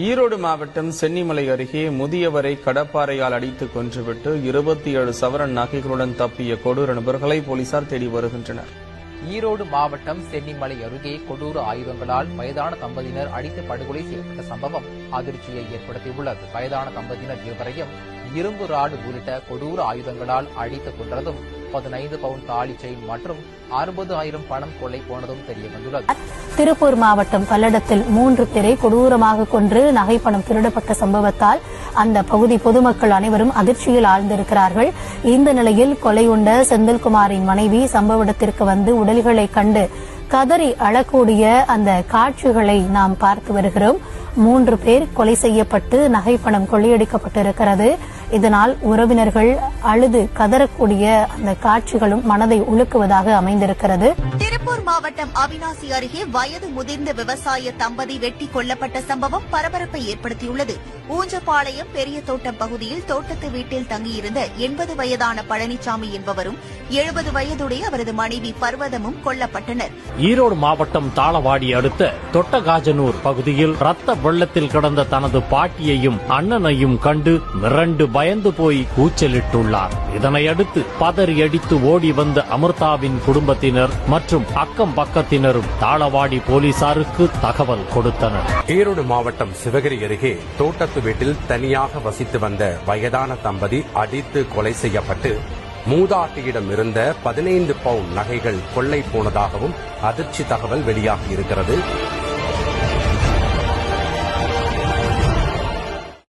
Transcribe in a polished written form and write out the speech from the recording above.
ஈரோடு மாவட்டம் சென்னிமலை அருகே முதியவரை கடப்பாறையால் அடித்து கொன்றுவிட்டு 27 சவரன் நகைகளுடன் தப்பிய கொடூர நபர்களை போலீசார் தேடி வருகின்றனர். ஈரோடு மாவட்டம் சென்னிமலை அருகே கொடூர ஆயுதங்களால் வயதான தம்பதியினர் அடித்து படுகொலை செய்யப்பட்ட சம்பவம் அதிர்ச்சியை ஏற்படுத்தியுள்ளது. வயதான தம்பதியினர் இருவரையும் இரும்பு ராடு உள்ளிட்ட கொடூர ஆயுதங்களால் அடித்துக் கொன்றதும் 15 பவுண்ட் தாலி செயின் மற்றும் 60,000 பணம் கொள்ளை போனதும் தெரியவந்துள்ளது. திருப்பூர் மாவட்டம் பல்லடத்தில் 3 பேரை கொடூரமாக கொன்று நகைப்பணம் திருடப்பட்ட சம்பவத்தால் அந்த பகுதி பொதுமக்கள் அனைவரும் அதிர்ச்சியில் ஆழ்ந்திருக்கிறார்கள். இந்த நிலையில் கொலையுண்ட செந்தில்குமாரின் மனைவி சம்பவ இடத்திற்கு வந்து உடல்களை கண்டு கதறி அழக்கூடிய அந்த காட்சிகளை நாம் பார்த்து வருகிறோம். 3 பேர் கொலை செய்யப்பட்டு நகைப்பணம் கொள்ளையடிக்கப்பட்டிருக்கிறது. இதனால் உறவினர்கள் அழுது கதறக்கூடிய அந்த காட்சிகளும் மனதை உலுக்குவதாக அமைந்திருக்கிறது. திருப்பூர் மாவட்டம் அவிநாசி அருகே வயது முதிர்ந்த விவசாய தம்பதி வெட்டி கொல்லப்பட்ட சம்பவம் பரபரப்பை ஏற்படுத்தியுள்ளது. ஊஞ்சப்பாளையம் பெரிய தோட்டம் பகுதியில் தோட்டத்து வீட்டில் தங்கியிருந்த 80 வயதான பழனிசாமி என்பவரும் 70 வயதுடைய அவரது மனைவி பர்வதமும் கொல்லப்பட்டனர். ஈரோடு மாவட்டம் தாளவாடி அடுத்த தொட்டகாஜனூர் பகுதியில் ரத்த வெள்ளத்தில் கிடந்த தனது பாட்டியையும் அண்ணனையும் கண்டு மிரண்டு பயந்து போய் கூச்சலிட்டுள்ளார். இதனையடுத்து பதறி அடித்து ஓடி வந்த அமிர்தாவின் குடும்பத்தினர் மற்றும் அக்கம் பக்கத்தினரும் தாளவாடி போலீசாருக்கு தகவல் கொடுத்தனர். ஈரோடு மாவட்டம் சிவகிரி அருகே தோட்டத்து வீட்டில் தனியாக வசித்து வந்த வயதான தம்பதி அடித்து கொலை செய்யப்பட்டு மூதாட்டியிடம் இருந்த 15 பவுண்ட் நகைகள் கொள்ளை போனதாகவும் அதிர்ச்சி தகவல் வெளியாகியிருக்கிறது.